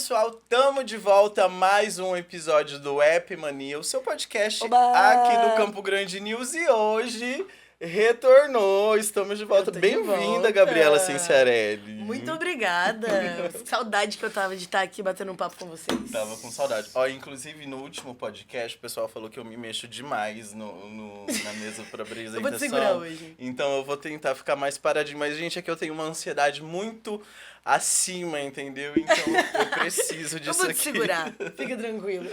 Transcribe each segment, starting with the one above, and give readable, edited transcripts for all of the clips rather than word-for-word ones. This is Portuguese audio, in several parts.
pessoal, tamo de volta a mais um episódio do App Mania, o seu podcast Oba! aqui do Campo Grande News, e hoje retornou, estamos de volta. Bem-vinda, Gabriela Cinciarelli. Muito obrigada. Saudade que eu tava de estar aqui batendo um papo com vocês. Tava com saudade. Ó, inclusive no último podcast, o pessoal falou que eu me mexo demais na mesa pra apresentação. Eu vou te segurar hoje. Então eu vou tentar ficar mais paradinho. Mas, gente, é que eu tenho uma ansiedade muito acima, entendeu? Então eu preciso disso aqui. Eu vou te segurar, fica tranquilo.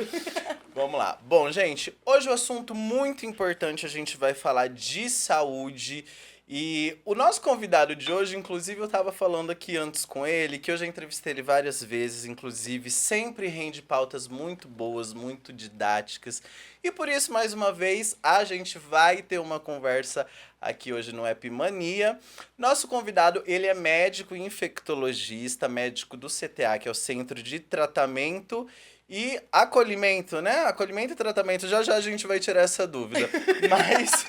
Vamos lá. Bom, gente, hoje o assunto muito importante, a gente vai falar de saúde. E o nosso convidado de hoje, inclusive, eu estava falando aqui antes com ele, que eu já entrevistei ele várias vezes, inclusive, sempre rende pautas muito boas, muito didáticas. E por isso, mais uma vez, a gente vai ter uma conversa aqui hoje no App Mania. Nosso convidado, ele é médico infectologista, médico do CTA, que é o Centro de Tratamento e Acolhimento, né? Acolhimento e tratamento, já a gente vai tirar essa dúvida. Mas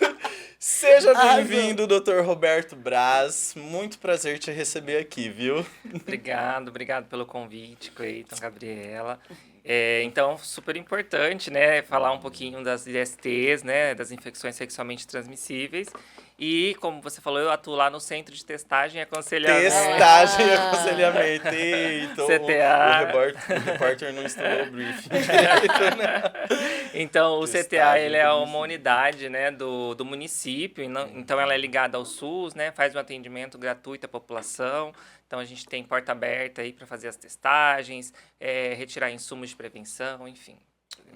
seja bem-vindo, Dr. Roberto Braz. Muito prazer te receber aqui, viu? Obrigado pelo convite, Cleiton, Gabriela. Então, super importante, né, falar um pouquinho das ISTs, né, das infecções sexualmente transmissíveis. E, como você falou, eu atuo lá no Centro de Testagem e Aconselhamento. Testagem e Aconselhamento. Então, CTA. O repórter não estudou o briefing. Então, o Testagem CTA, ele é do uma município. unidade, né, do município. Então, ela é ligada ao SUS, né, faz um atendimento gratuito à população. Então, a gente tem porta aberta aí para fazer as testagens, retirar insumos de prevenção, enfim.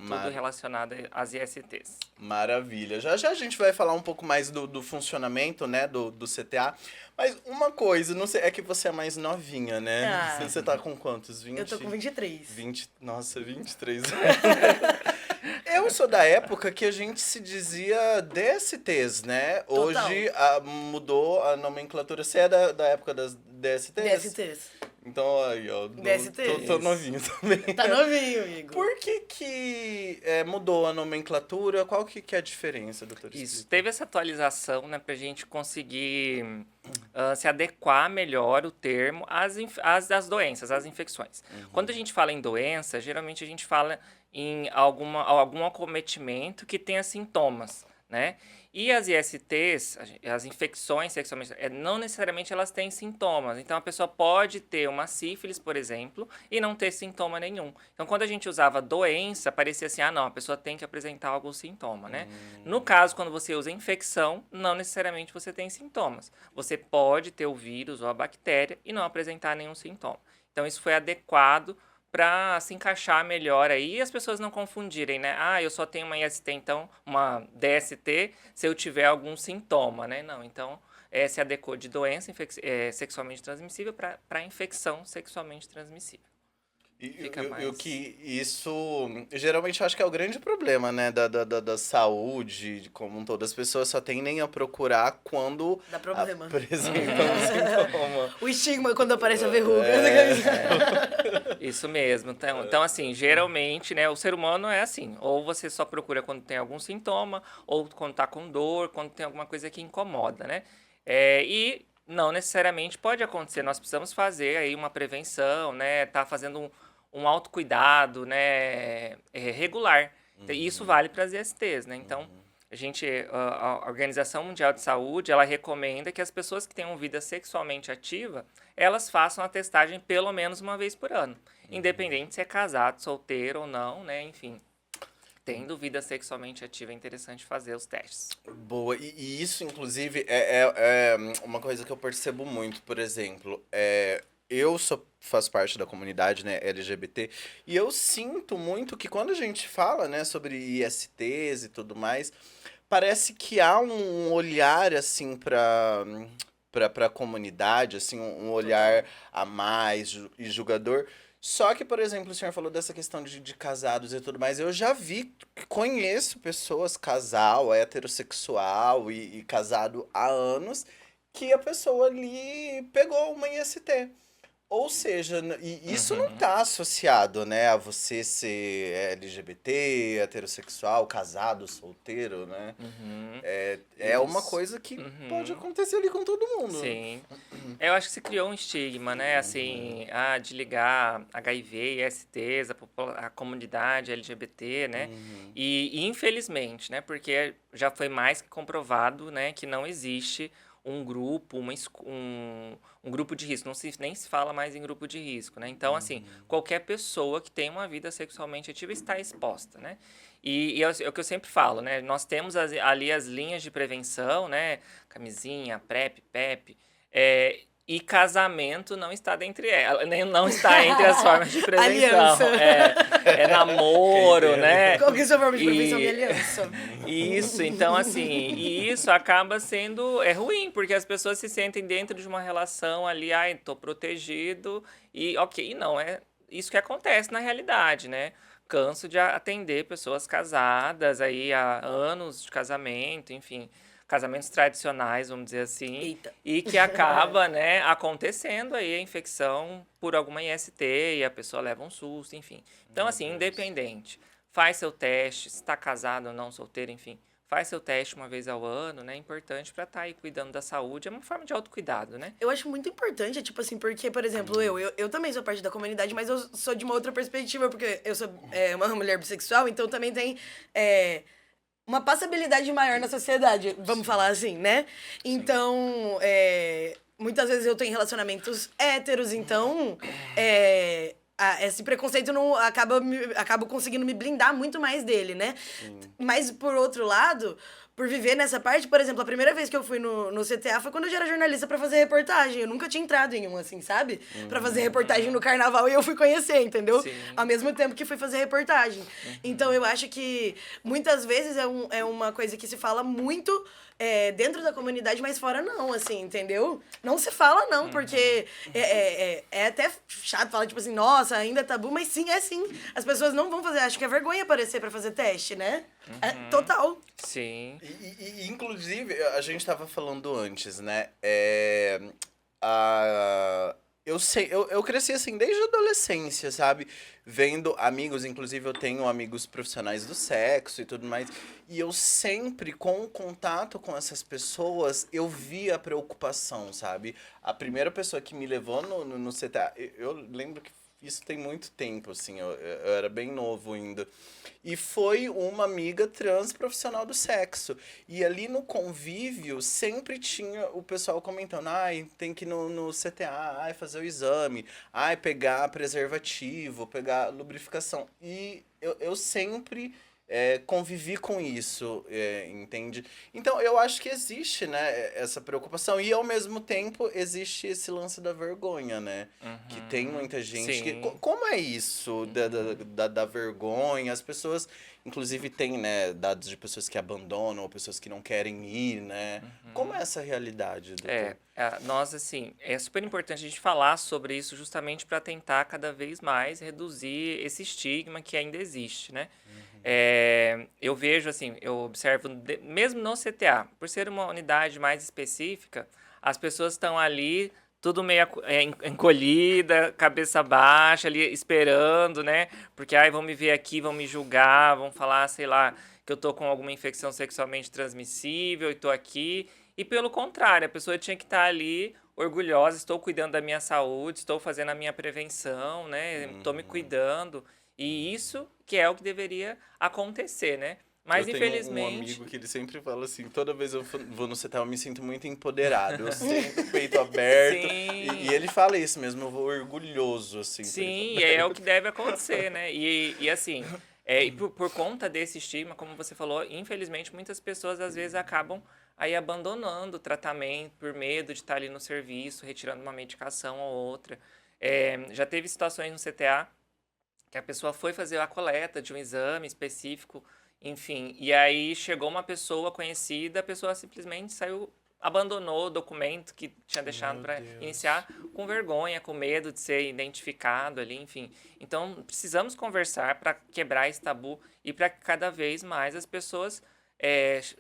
Tudo relacionado às ISTs. Maravilha. Já a gente vai falar um pouco mais do funcionamento, né, do CTA. Mas uma coisa, não sei, é que você é mais novinha, né? Ah. Você tá com quantos? 20? Eu tô com 23. 23 anos. Eu sou da época que a gente se dizia DSTs, né? Total. Hoje mudou a nomenclatura. Você é da época das DSTs? DSTs. Então, aí, ó. DSTs. Tô novinho também. Tá novinho, Igor. Por que mudou a nomenclatura? Qual que é a diferença, doutor? Isso, teve essa atualização, né, pra gente conseguir se adequar melhor o termo às doenças, às infecções. Quando a gente fala em doença, geralmente a gente fala em algum acometimento que tenha sintomas, né? E as ISTs, as infecções sexualmente, não necessariamente elas têm sintomas. Então, a pessoa pode ter uma sífilis, por exemplo, e não ter sintoma nenhum. Então, quando a gente usava doença, parecia assim, não, a pessoa tem que apresentar algum sintoma, né? No caso, quando você usa infecção, não necessariamente você tem sintomas. Você pode ter o vírus ou a bactéria e não apresentar nenhum sintoma. Então, isso foi adequado para se encaixar melhor aí e as pessoas não confundirem, né? Eu só tenho uma IST, então, uma DST, se eu tiver algum sintoma, né? Não, então, se adequou de doença sexualmente transmissível para infecção sexualmente transmissível. O que isso, geralmente, eu acho que é o grande problema, né, da saúde como um todo. As pessoas só tendem a procurar quando Dá problema. apresentam um sintoma. O estigma quando aparece a verruga. Isso mesmo. Então, assim, geralmente, né, o ser humano é assim. Ou você só procura quando tem algum sintoma, ou quando tá com dor, quando tem alguma coisa que incomoda, né? E não necessariamente pode acontecer. Nós precisamos fazer aí uma prevenção, né? Tá fazendo um autocuidado, né, regular. E isso vale para as ISTs, né? Então, a Organização Mundial de Saúde, ela recomenda que as pessoas que tenham vida sexualmente ativa, elas façam a testagem pelo menos uma vez por ano. Independente se é casado, solteiro ou não, né? Enfim, tendo vida sexualmente ativa, é interessante fazer os testes. Boa, e isso, inclusive, é uma coisa que eu percebo muito, por exemplo, eu faço parte da comunidade, né, LGBT, e eu sinto muito que quando a gente fala, né, sobre ISTs e tudo mais, parece que há um olhar, assim, pra comunidade, assim, um olhar a mais e julgador. Só que, por exemplo, o senhor falou dessa questão de casados e tudo mais. Eu já conheço pessoas, casal, heterossexual e casado há anos, que a pessoa ali pegou uma IST. Ou seja, isso não está associado, né, a você ser LGBT, heterossexual, casado, solteiro, né? É uma coisa que pode acontecer ali com todo mundo. Sim. Eu acho que se criou um estigma, né? Assim, de ligar HIV e STs, a comunidade LGBT, né? E infelizmente, né? Porque já foi mais que comprovado, né? Que não existe um grupo, um grupo de risco. Nem se fala mais em grupo de risco, né? Então, assim, qualquer pessoa que tem uma vida sexualmente ativa está exposta, né? E é o que eu sempre falo, né? Nós temos ali as linhas de prevenção, né? Camisinha, PrEP, PEP. E casamento não está dentre elas, nem não está entre as formas de prevenção. Aliança. É namoro, né? Qual que é a sua forma de E- prevenção de aliança? Isso, então assim, e isso acaba sendo ruim, porque as pessoas se sentem dentro de uma relação ali, ai, tô protegido, e ok, não, é isso que acontece na realidade, né? Canso de atender pessoas casadas aí há anos de casamento, enfim, casamentos tradicionais, vamos dizer assim, Eita. e que acaba, né, acontecendo aí a infecção por alguma IST e a pessoa leva um susto, enfim. Então, assim, independente, faz seu teste, se está casado ou não, solteiro, enfim, faz seu teste uma vez ao ano, né? É importante para estar aí cuidando da saúde, é uma forma de autocuidado, né? Eu acho muito importante, tipo assim, porque, por exemplo, eu também sou parte da comunidade, mas eu sou de uma outra perspectiva, porque eu sou uma mulher bissexual, então também tem uma passabilidade maior na sociedade, vamos falar assim, né? Então, muitas vezes eu tô em relacionamentos héteros, então esse preconceito não acabo conseguindo me blindar muito mais dele, né? Mas, por outro lado, por viver nessa parte, por exemplo, a primeira vez que eu fui no CTA foi quando eu já era jornalista pra fazer reportagem. Eu nunca tinha entrado em um, assim, sabe? Pra fazer reportagem no carnaval e eu fui conhecer, entendeu? Sim. Ao mesmo tempo que fui fazer reportagem. Então, eu acho que muitas vezes é uma coisa que se fala muito dentro da comunidade, mas fora não, assim, entendeu? Não se fala não, porque é até chato falar, tipo assim, nossa, ainda é tabu, mas sim, é sim. As pessoas não vão fazer, acho que é vergonha aparecer pra fazer teste, né? É total. Sim. Inclusive, a gente tava falando antes, né? Eu sei, eu cresci assim desde a adolescência, sabe? Vendo amigos, inclusive eu tenho amigos profissionais do sexo e tudo mais. E eu sempre, com o contato com essas pessoas, eu vi a preocupação, sabe? A primeira pessoa que me levou no CTA, eu lembro que isso tem muito tempo, assim, eu era bem novo ainda. E foi uma amiga trans profissional do sexo. E ali no convívio sempre tinha o pessoal comentando: ai, tem que ir no CTA, ai, fazer o exame, ai, pegar preservativo, pegar lubrificação. E eu sempre convivi com isso, entende? Então eu acho que existe, né, essa preocupação. E ao mesmo tempo existe esse lance da vergonha, né? Que tem muita gente que. Sim. Como é isso da vergonha? As pessoas, inclusive, tem, né, dados de pessoas que abandonam ou pessoas que não querem ir, né? Como é essa realidade, doutor? Nós, assim, é super importante a gente falar sobre isso justamente para tentar cada vez mais reduzir esse estigma que ainda existe, né? Eu vejo, assim, eu observo, mesmo no CTA, por ser uma unidade mais específica, as pessoas estão ali tudo meio encolhida, cabeça baixa, ali esperando, né? Porque, vão me ver aqui, vão me julgar, vão falar, sei lá, que eu tô com alguma infecção sexualmente transmissível e tô aqui. E pelo contrário, a pessoa tinha que estar ali orgulhosa, estou cuidando da minha saúde, estou fazendo a minha prevenção, né? Estou me cuidando. E isso que é o que deveria acontecer, né? Mas eu tenho infelizmente. um amigo que ele sempre fala assim: toda vez eu vou no CTA eu me sinto muito empoderado. Eu sinto o peito aberto. Sim. E ele fala isso mesmo, eu vou orgulhoso, assim. Sim, e é o que deve acontecer, né? E assim, e por conta desse estigma, como você falou, infelizmente muitas pessoas às vezes acabam aí abandonando o tratamento por medo de estar ali no serviço, retirando uma medicação ou outra. Já teve situações no CTA que a pessoa foi fazer a coleta de um exame específico, enfim, e aí chegou uma pessoa conhecida, a pessoa simplesmente abandonou o documento que tinha deixado para iniciar com vergonha, com medo de ser identificado ali, enfim. Então, precisamos conversar para quebrar esse tabu e para que cada vez mais as pessoas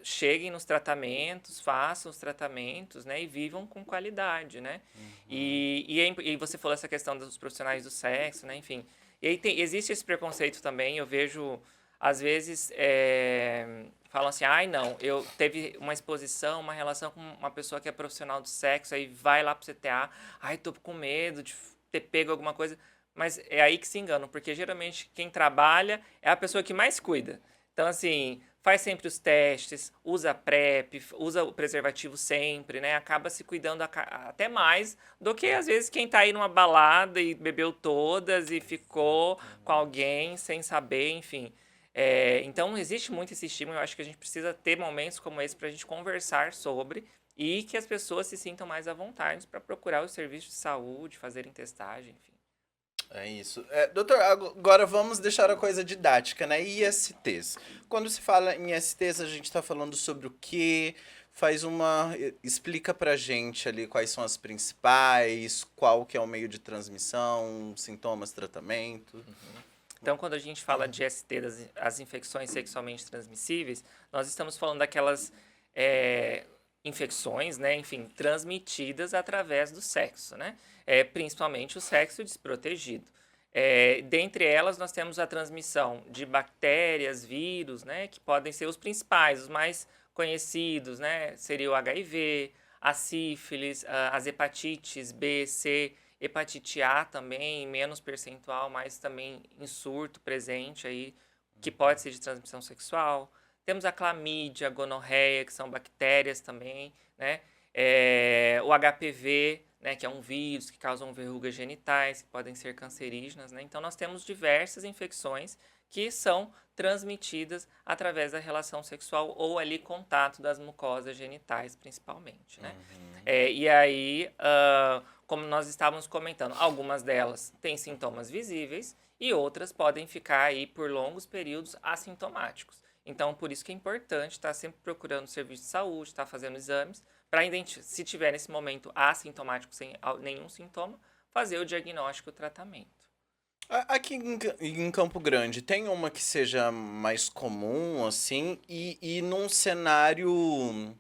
cheguem nos tratamentos, façam os tratamentos, né, e vivam com qualidade, né? E você falou essa questão dos profissionais do sexo, né, enfim. E aí existe esse preconceito também, eu vejo às vezes falam assim, ai não, eu teve uma exposição, uma relação com uma pessoa que é profissional do sexo, aí vai lá pro CTA, ai, tô com medo de ter pego alguma coisa. Mas é aí que se enganam, porque geralmente quem trabalha é a pessoa que mais cuida. Então, assim, faz sempre os testes, usa PrEP, usa o preservativo sempre, né? Acaba se cuidando até mais do que, às vezes, quem tá aí numa balada e bebeu todas e ficou com alguém sem saber, enfim. Então, existe muito esse estímulo. Eu acho que a gente precisa ter momentos como esse para a gente conversar sobre e que as pessoas se sintam mais à vontade para procurar os serviços de saúde, fazerem testagem, enfim. É isso. Doutor, agora vamos deixar a coisa didática, né? ISTs. Quando se fala em ISTs, a gente está falando sobre o quê? Explica pra gente ali quais são as principais, qual que é o meio de transmissão, sintomas, tratamento. Então, quando a gente fala de IST, as infecções sexualmente transmissíveis, nós estamos falando daquelas infecções, né, enfim, transmitidas através do sexo, né? Principalmente o sexo desprotegido. Dentre elas, nós temos a transmissão de bactérias, vírus, né, que podem ser os principais, os mais conhecidos, né? Seria o HIV, a sífilis, as hepatites B, C, hepatite A também, menos percentual, mas também em surto presente aí, que pode ser de transmissão sexual. Temos a clamídia, a gonorreia, que são bactérias também, né? O HPV, né, que é um vírus que causa verrugas genitais, que podem ser cancerígenas, né? Então, nós temos diversas infecções que são transmitidas através da relação sexual ou ali contato das mucosas genitais, principalmente, né? E aí, como nós estávamos comentando, algumas delas têm sintomas visíveis e outras podem ficar aí por longos períodos assintomáticos. Então, por isso que é importante estar sempre procurando serviço de saúde, estar fazendo exames, para identificar, se tiver nesse momento assintomático sem nenhum sintoma, fazer o diagnóstico e o tratamento. Aqui em Campo Grande, tem uma que seja mais comum, assim, e num cenário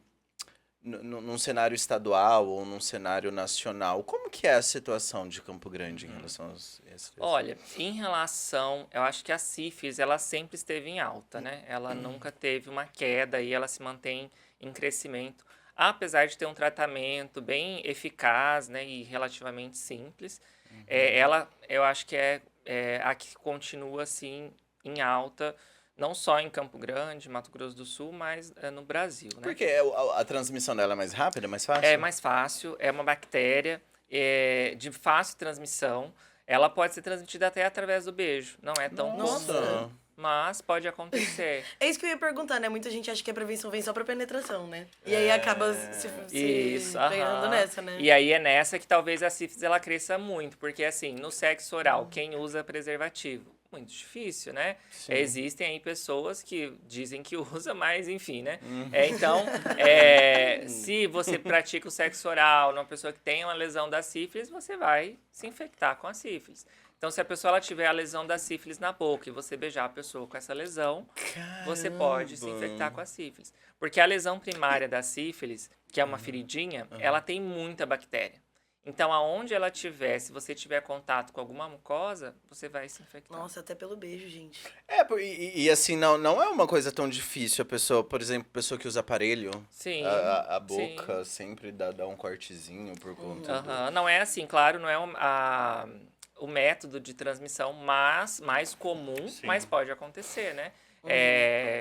estadual ou num cenário nacional, como que é a situação de Campo Grande em relação a esse? Olha, em relação, eu acho que a sífilis, ela sempre esteve em alta, né? Ela nunca teve uma queda e ela se mantém em crescimento, apesar de ter um tratamento bem eficaz, né, e relativamente simples. Eu acho que a que continua, assim, em alta, não só em Campo Grande, Mato Grosso do Sul, mas no Brasil, né? Porque a transmissão dela é mais rápida, mais fácil? É mais fácil, é uma bactéria de fácil transmissão. Ela pode ser transmitida até através do beijo. Não é tão comum, mas pode acontecer. É isso que eu ia perguntar, né? Muita gente acha que a prevenção vem só pra penetração, né? E aí acaba se pegando nessa, né? E aí é nessa que talvez a sífilis ela cresça muito, porque assim, no sexo oral, quem usa preservativo? Muito difícil, né? Existem aí pessoas que dizem que usa, mas enfim, né? Então, se você pratica o sexo oral numa pessoa que tem uma lesão da sífilis, você vai se infectar com a sífilis. Então, se a pessoa ela tiver a lesão da sífilis na boca e você beijar a pessoa com essa lesão, você pode se infectar com a sífilis. Porque a lesão primária da sífilis, que é uma feridinha, ela tem muita bactéria. Então, aonde ela tiver, se você tiver contato com alguma mucosa, você vai se infectar. Nossa, até pelo beijo, gente. E assim, não é uma coisa tão difícil a pessoa, por exemplo, pessoa que usa aparelho. Sim. A boca sempre dá um cortezinho por conta Não é assim, claro, não é o método de transmissão mais comum, mas pode acontecer, né?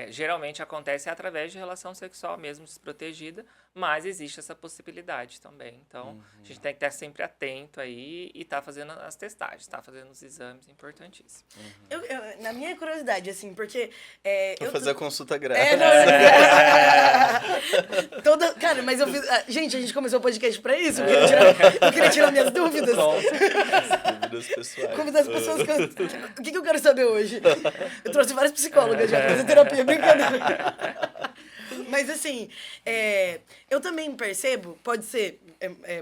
Geralmente acontece através de relação sexual mesmo desprotegida, mas existe essa possibilidade também. Então, a gente tem que estar sempre atento aí e estar fazendo as testagens, fazendo os exames importantíssimos. Na minha curiosidade, assim, porque... Vou fazer a consulta grátis. Cara, mas eu fiz... Gente, a gente começou o podcast pra isso, eu queria tirar minhas dúvidas. Dúvidas pessoais. Convidar as pessoas o que eu quero saber hoje? Eu trouxe várias psicólogas já pra fazer terapia, brincadeira. Mas assim, eu também percebo, pode ser,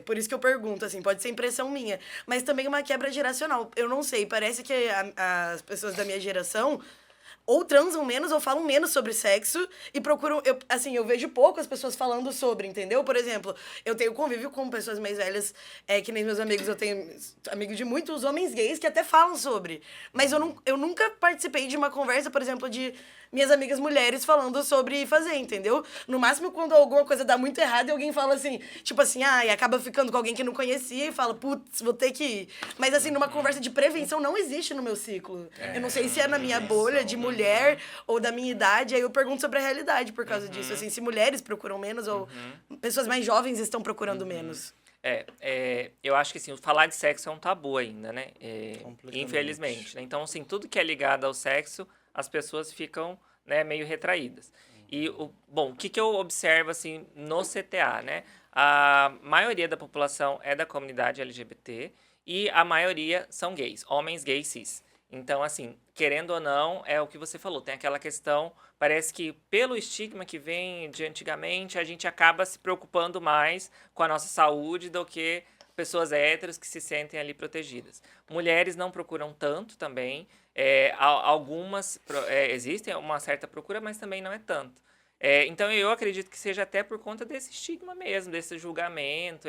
por isso que eu pergunto, assim, pode ser impressão minha, mas também uma quebra geracional. Eu não sei, parece que as pessoas da minha geração, ou transam menos ou falam menos sobre sexo e procuram... eu vejo pouco as pessoas falando sobre, entendeu? Por exemplo, eu tenho convívio com pessoas mais velhas, que nem meus amigos, eu tenho amigos de muitos homens gays que até falam sobre. Mas eu nunca participei de uma conversa, por exemplo, de minhas amigas mulheres falando sobre fazer, entendeu? No máximo, quando alguma coisa dá muito errado e alguém fala assim, tipo assim, e acaba ficando com alguém que não conhecia e fala, putz, vou ter que ir. Mas assim, numa conversa de prevenção não existe no meu ciclo. Eu não sei se é na minha bolha de mulher ou da minha idade, aí eu pergunto sobre a realidade por causa disso. Assim, se mulheres procuram menos ou pessoas mais jovens estão procurando menos. Eu acho que assim, falar de sexo é um tabu ainda, né? Completamente. Infelizmente. Né? Então, assim, tudo que é ligado ao sexo, as pessoas ficam, né, meio retraídas. E, o que eu observo, assim, no CTA, né? A maioria da população é da comunidade LGBT e a maioria são gays, homens gays cis. Então, assim, querendo ou não, é o que você falou, tem aquela questão, parece que pelo estigma que vem de antigamente, a gente acaba se preocupando mais com a nossa saúde do que pessoas héteros que se sentem ali protegidas. Mulheres não procuram tanto também, algumas existem uma certa procura, mas também não é tanto. Então eu acredito que seja até por conta desse estigma mesmo, desse julgamento,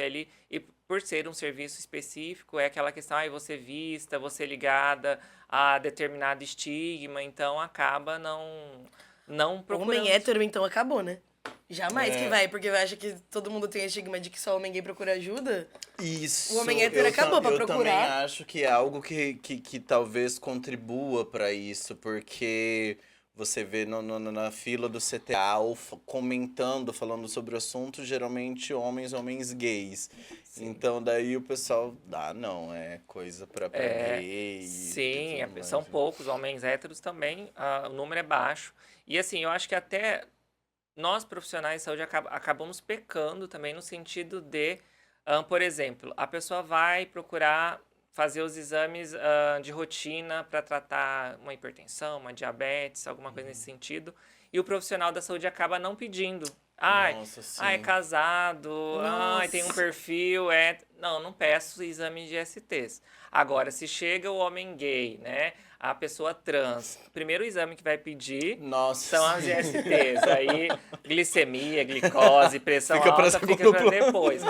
e por ser um serviço específico, é aquela questão, você vista, você ligada a determinado estigma, então acaba não procurando. Homem hétero, então, acabou, né? Jamais que vai, porque eu acho que todo mundo tem estigma de que só homem gay procura ajuda. Isso. O homem hétero acabou pra procurar. Eu também acho que é algo que talvez contribua pra isso, porque você vê na fila do CTA ou comentando, falando sobre o assunto, geralmente homens gays. Sim. Então daí o pessoal, não, é coisa pra gay. Sim, são poucos homens héteros também, o número é baixo. E assim, eu acho que até nós profissionais de saúde acabamos pecando também no sentido de, por exemplo, a pessoa vai procurar fazer os exames de rotina para tratar uma hipertensão, uma diabetes, alguma coisa nesse sentido, e o profissional da saúde acaba não pedindo. É casado, tem um perfil, não peço exame de STs. Agora, se chega o homem gay, né, a pessoa trans, o primeiro exame que vai pedir são as ISTs. Aí, glicemia, glicose, pressão alta, fica para depois.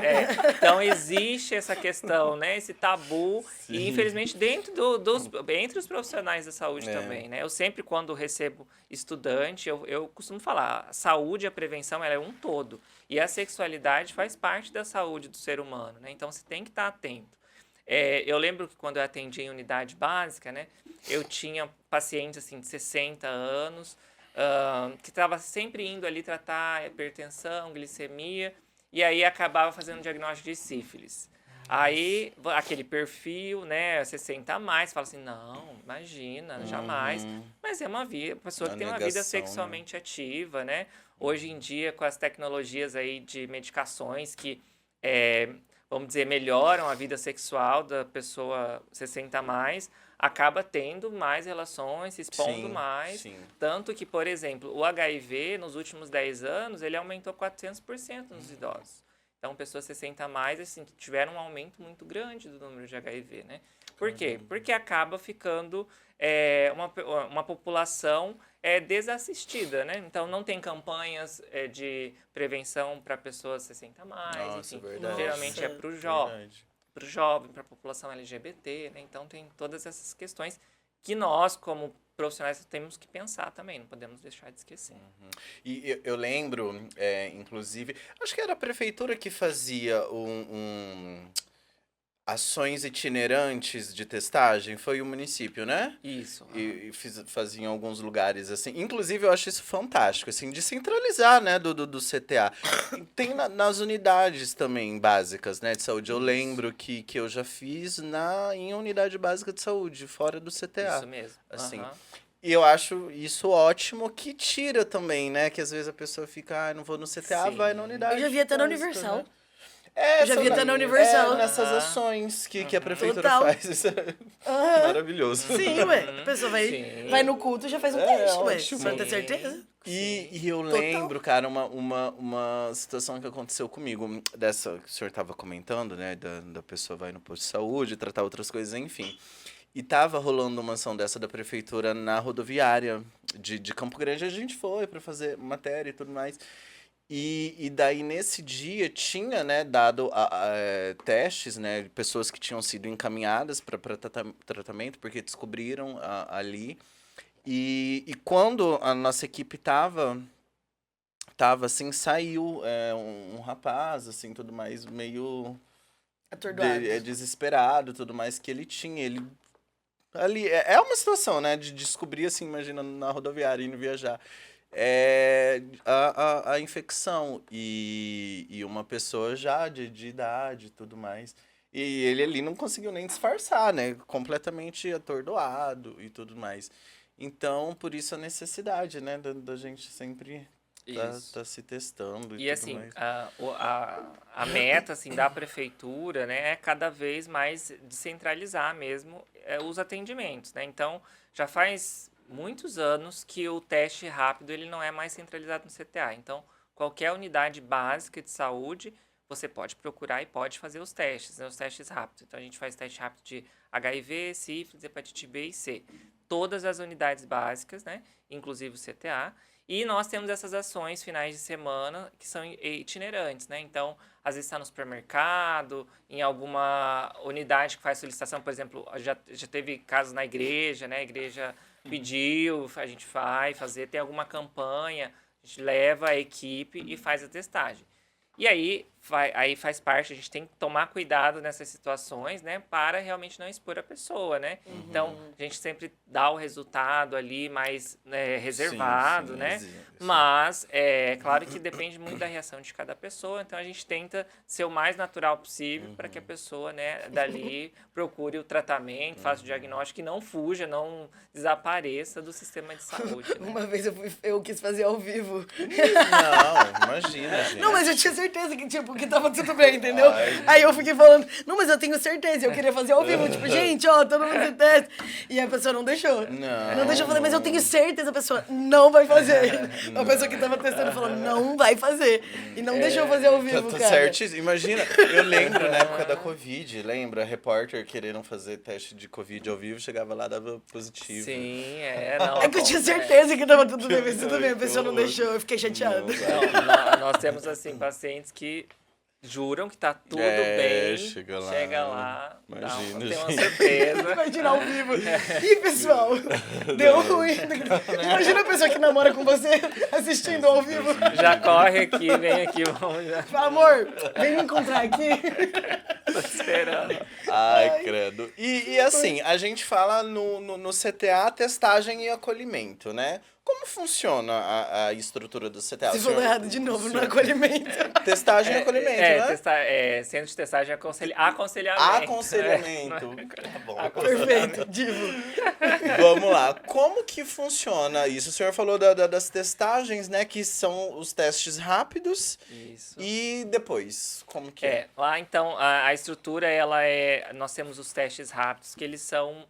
Então, existe essa questão, né? Esse tabu. Sim. E, infelizmente, entre os profissionais da saúde também, né? Eu sempre, quando recebo estudante, eu costumo falar, a saúde e a prevenção, ela é um todo. E a sexualidade faz parte da saúde do ser humano, né? Então, você tem que estar atento. Eu lembro que quando eu atendi em unidade básica, né, eu tinha pacientes assim, de 60 anos que estava sempre indo ali tratar hipertensão, glicemia, e aí acabava fazendo um diagnóstico de sífilis. Aí, aquele perfil, né, 60 a mais, fala assim, não, imagina, jamais. Mas é uma pessoa que tem uma vida sexualmente ativa, né? Hoje em dia, com as tecnologias aí de medicações que vamos dizer, melhoram a vida sexual da pessoa 60 a mais, acaba tendo mais relações, se expondo mais. Sim. Tanto que, por exemplo, o HIV, nos últimos 10 anos, ele aumentou 400% nos idosos. Então, pessoas 60 a mais, assim, tiveram um aumento muito grande do número de HIV, né? Por quê? Porque acaba ficando uma população desassistida, né? Então, não tem campanhas de prevenção para pessoas 60 a mais, Nossa, enfim. verdade. Geralmente é para o jovem, para a população LGBT, né? Então, tem todas essas questões que nós, como profissionais, temos que pensar também, não podemos deixar de esquecer. E eu lembro, inclusive, acho que era a prefeitura que fazia ações itinerantes de testagem, foi o município, né? Isso. E fazia em alguns lugares, assim. Inclusive, eu acho isso fantástico, assim, de centralizar, né, do CTA. Tem nas unidades também básicas, né, de saúde. Eu lembro que eu já fiz em unidade básica de saúde, fora do CTA. Isso mesmo. Assim. E eu acho isso ótimo, que tira também, né, que às vezes a pessoa fica, não vou no CTA, vai na unidade. Eu já vi até na básica, Universal. Né? Eu já vi até na Universal. Nessas ações que a prefeitura faz. Isso é maravilhoso. Sim, ué. A pessoa vai no culto e já faz um teste, ué. Pra ter certeza. E eu lembro, cara, uma situação que aconteceu comigo, dessa que o senhor tava comentando, né? Da pessoa vai no posto de saúde, tratar outras coisas, enfim. E tava rolando uma ação dessa da prefeitura na rodoviária de Campo Grande. A gente foi para fazer matéria e tudo mais. E daí, nesse dia, tinha, né, dado testes, né, de pessoas que tinham sido encaminhadas para tratamento, porque descobriram ali. E quando a nossa equipe tava assim, saiu um rapaz, assim, tudo mais, meio Atordoado. desesperado, tudo mais, que ele tinha. Ele ali, é uma situação, né, de descobrir, assim, imagina, na rodoviária, indo viajar. A infecção e uma pessoa já de idade e tudo mais. E ele ali não conseguiu nem disfarçar, né? Completamente atordoado e tudo mais. Então, por isso a necessidade, né? Da gente sempre Isso. tá se testando e E tudo assim, mais. a meta assim, da prefeitura, né, é cada vez mais descentralizar mesmo os atendimentos, né? Então, já faz muitos anos que o teste rápido ele não é mais centralizado no CTA. Então, qualquer unidade básica de saúde, você pode procurar e pode fazer os testes, né, os testes rápidos. Então, a gente faz teste rápido de HIV, sífilis, hepatite B e C. Todas as unidades básicas, né, inclusive o CTA. E nós temos essas ações finais de semana que são itinerantes, né? Então, às vezes está no supermercado, em alguma unidade que faz solicitação, por exemplo, já teve casos na igreja, né? A igreja pediu, a gente vai fazer, tem alguma campanha, a gente leva a equipe e faz a testagem. E aí faz parte, a gente tem que tomar cuidado nessas situações, né? Para realmente não expor a pessoa, né? Então, a gente sempre dá o resultado ali mais reservado, Sim, né? sim. Mas, é claro que depende muito da reação de cada pessoa. Então, a gente tenta ser o mais natural possível para que a pessoa, né? Dali procure o tratamento, faça o diagnóstico e não fuja, não desapareça do sistema de saúde, né? Uma vez eu quis fazer ao vivo. Não, imagina, gente. Não, mas eu tinha certeza que, tipo, que tava tudo bem, entendeu? Aí eu fiquei falando, não, mas eu tenho certeza, eu queria fazer ao vivo, tipo, gente, ó, todo mundo se testa. E a pessoa não deixou. Não deixou, eu falei, mas eu tenho certeza, a pessoa não vai fazer. A pessoa que tava testando falou, não vai fazer. E não deixou eu fazer ao vivo, Tá cara. certíssimo. Imagina, eu lembro na época da Covid, lembra? Repórter querendo fazer teste de Covid ao vivo, chegava lá, dava positivo. Sim, não. É que eu tinha certeza que tava tudo bem, mas tudo bem, a pessoa não deixou, eu fiquei chateada. Não, nós temos, assim, pacientes que juram que tá tudo bem. Chega lá. Imagina, Imagina, tem uma gente. surpresa. Vai tirar ao vivo. Ih, pessoal, deu ruim. Imagina a pessoa que namora com você assistindo ao vivo. Já corre aqui, vem aqui, vamos já. Fala, amor, vem me encontrar aqui. Tô esperando. Ai, credo. E assim, a gente fala no CTA testagem e acolhimento, né? Como funciona a estrutura do CTA? Você falou errado de novo no acolhimento. Testagem e acolhimento, né? Centro de testagem e aconselhamento. Aconselhamento. Tá bom. Perfeito, divo. Vamos lá. Como que funciona isso? O senhor falou das testagens, né? Que são os testes rápidos. Isso. E depois, como que é? Lá então, a estrutura, nós temos os testes rápidos, que eles são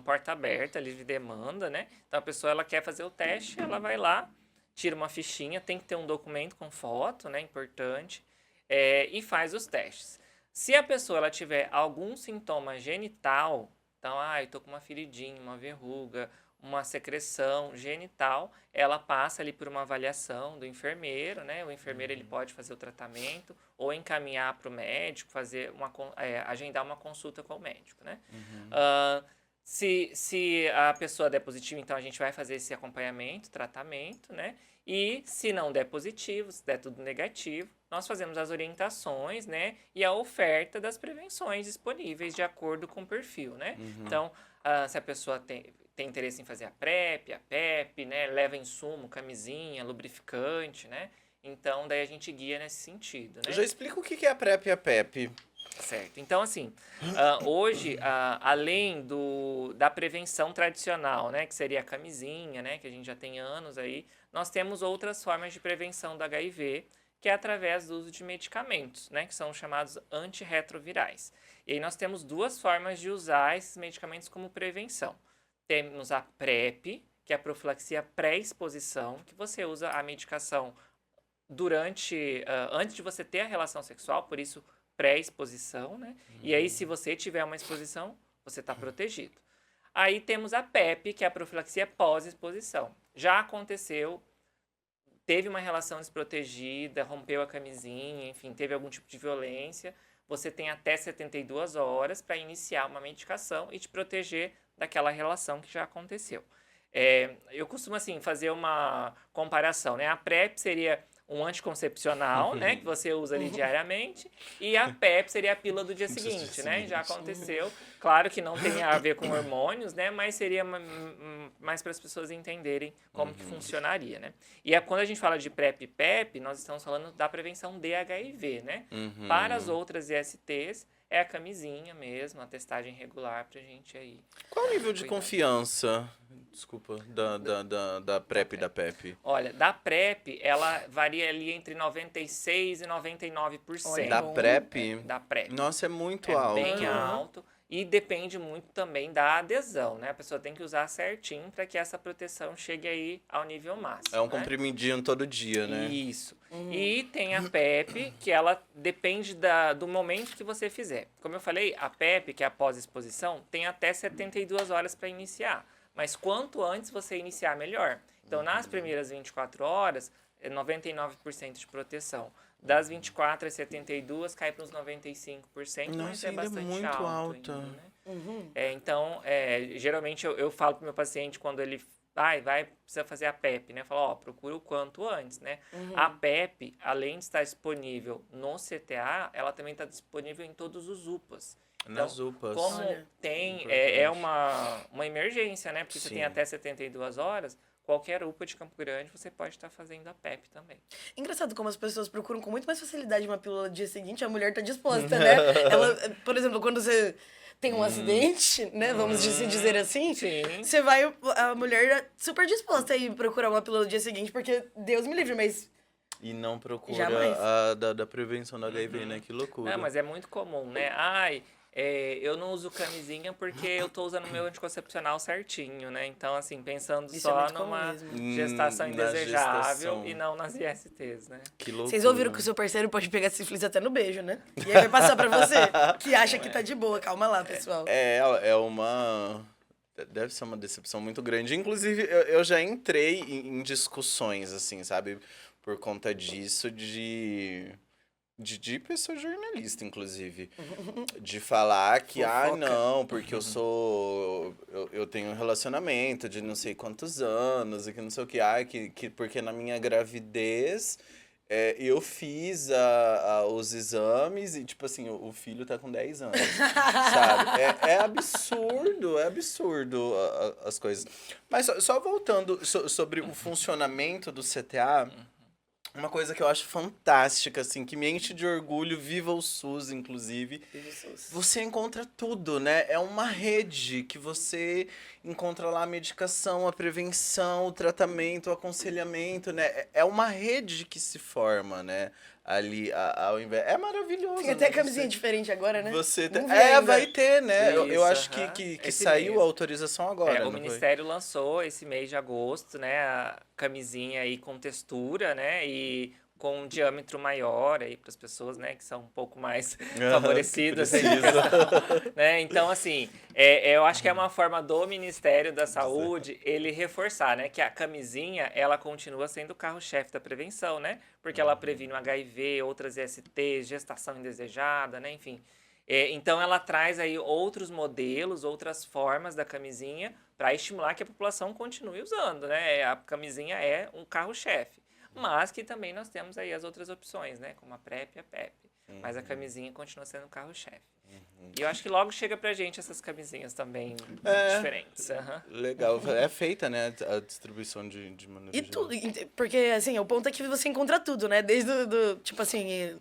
porta aberta, livre demanda, né? Então, a pessoa, ela quer fazer o teste, ela vai lá, tira uma fichinha, tem que ter um documento com foto, né? Importante, e faz os testes. Se a pessoa, ela tiver algum sintoma genital, então, eu tô com uma feridinha, uma verruga, uma secreção genital, ela passa ali por uma avaliação do enfermeiro, né? O enfermeiro ele pode fazer o tratamento ou encaminhar para o médico, agendar uma consulta com o médico, né? Se a pessoa der positivo, então a gente vai fazer esse acompanhamento, tratamento, né? E se não der positivo, se der tudo negativo, nós fazemos as orientações, né? E a oferta das prevenções disponíveis de acordo com o perfil, né? Então, se a pessoa tem interesse em fazer a PrEP, a PEP, né? Leva insumo, camisinha, lubrificante, né? Então, daí a gente guia nesse sentido, né? Já explica o que é a PrEP e a PEP. Certo. Então, assim, hoje, além da prevenção tradicional, né, que seria a camisinha, né, que a gente já tem anos aí, nós temos outras formas de prevenção do HIV, que é através do uso de medicamentos, né, que são chamados antirretrovirais. E aí nós temos duas formas de usar esses medicamentos como prevenção. Temos a PrEP, que é a profilaxia pré-exposição, que você usa a medicação antes de você ter a relação sexual, por isso pré-exposição, né? E aí, se você tiver uma exposição, você está protegido. Aí temos a PEP, que é a profilaxia pós-exposição. Já aconteceu, teve uma relação desprotegida, rompeu a camisinha, enfim, teve algum tipo de violência, você tem até 72 horas para iniciar uma medicação e te proteger daquela relação que já aconteceu. Eu costumo, assim, fazer uma comparação, né? A PrEP seria um anticoncepcional, né? Que você usa ali diariamente. E a PEP seria a pílula do dia seguinte, né? Já aconteceu. Claro que não tem a ver com hormônios, né? Mas seria mais para as pessoas entenderem como que funcionaria, né? E quando a gente fala de PrEP e PEP, nós estamos falando da prevenção de HIV, né? Para as outras ISTs, é a camisinha mesmo, a testagem regular pra gente aí. Qual o nível de cuidar. confiança, desculpa, da PrEP e da PEP? Olha, da PrEP, ela varia ali entre 96% e 99%. Da bom. PrEP? Da PrEP. Nossa, é muito É alto. bem alto. E depende muito também da adesão, né? A pessoa tem que usar certinho para que essa proteção chegue aí ao nível máximo. É um né? comprimidinho todo dia, né? Isso. E tem a PEP, que ela depende do momento que você fizer. Como eu falei, a PEP, que é a pós-exposição, tem até 72 horas para iniciar. Mas quanto antes você iniciar, melhor. Então, nas primeiras 24 horas, é 99% de proteção. Das 24 às 72, cai para uns 95%, mas Nossa, é ainda é bastante muito alto. alta. Ainda, né? Então, geralmente eu falo pro meu paciente quando ele precisa fazer a PEP, né? Eu falo, procura o quanto antes, né? A PEP, além de estar disponível no CTA, ela também está disponível em todos os UPAs. Nas UPAs. Como Olha. tem, Importante. é uma emergência, né? Porque você Sim. tem até 72 horas, qualquer UPA de Campo Grande você pode estar fazendo a PEP também. Engraçado como as pessoas procuram com muito mais facilidade uma pílula no dia seguinte, a mulher tá disposta, né? Ela, por exemplo, quando você tem um acidente, né? Vamos dizer assim. Sim. Você vai, a mulher super disposta a ir procurar uma pílula no dia seguinte, porque Deus me livre, mas E não procura Jamais. a da prevenção da HIV, né? Que loucura. Não, mas é muito comum, né? Eu não uso camisinha porque eu tô usando meu anticoncepcional certinho, né? Então, assim, pensando Isso é só muito comum numa mesmo. gestação Na indesejável gestação. e não nas ISTs, né? Que loucura. vocês ouviram que o seu parceiro pode pegar sífilis até no beijo, né? E aí vai passar pra você, que acha que tá de boa. Calma lá, pessoal. É uma... Deve ser uma decepção muito grande. Inclusive, eu já entrei em discussões, assim, sabe? Por conta disso, de pessoa jornalista, inclusive. De falar que, Fofoca. não, porque eu tenho um relacionamento de não sei quantos anos e que não sei o que. Porque na minha gravidez eu fiz os exames e, tipo assim, o filho tá com 10 anos, sabe? É absurdo as coisas. Mas só voltando sobre o funcionamento do CTA... Uma coisa que eu acho fantástica, assim, que me enche de orgulho, viva o SUS, inclusive. Você encontra tudo, né? É uma rede que você encontra lá a medicação, a prevenção, o tratamento, o aconselhamento, né? É uma rede que se forma, né? Ali, ao invés... É maravilhoso. Tem até né? camisinha diferente agora, né? Você Não vi ainda. vai ter, né? Eu Isso, acho aham. que Esse saiu mês. a autorização agora, O não foi? Ministério lançou esse mês de agosto, né, a camisinha aí com textura, né, e com um diâmetro maior aí para as pessoas, né, que são um pouco mais favorecidas, que aí, precisa. né? Então, assim, eu acho que é uma forma do Ministério da Saúde ele reforçar, né, que a camisinha, ela continua sendo o carro-chefe da prevenção, né, porque ela previne o HIV, outras ISTs, gestação indesejada, né, enfim. Então, ela traz aí outros modelos, outras formas da camisinha para estimular que a população continue usando, né? A camisinha é um carro-chefe. Mas que também nós temos aí as outras opções, né? Como a PrEP e a PEP. Mas a camisinha continua sendo o carro-chefe. E eu acho que logo chega pra gente essas camisinhas também diferentes. Aham. Legal. É feita, né, a distribuição de maneira E geral. tudo, porque assim, o ponto é que você encontra tudo, né? Desde tipo assim,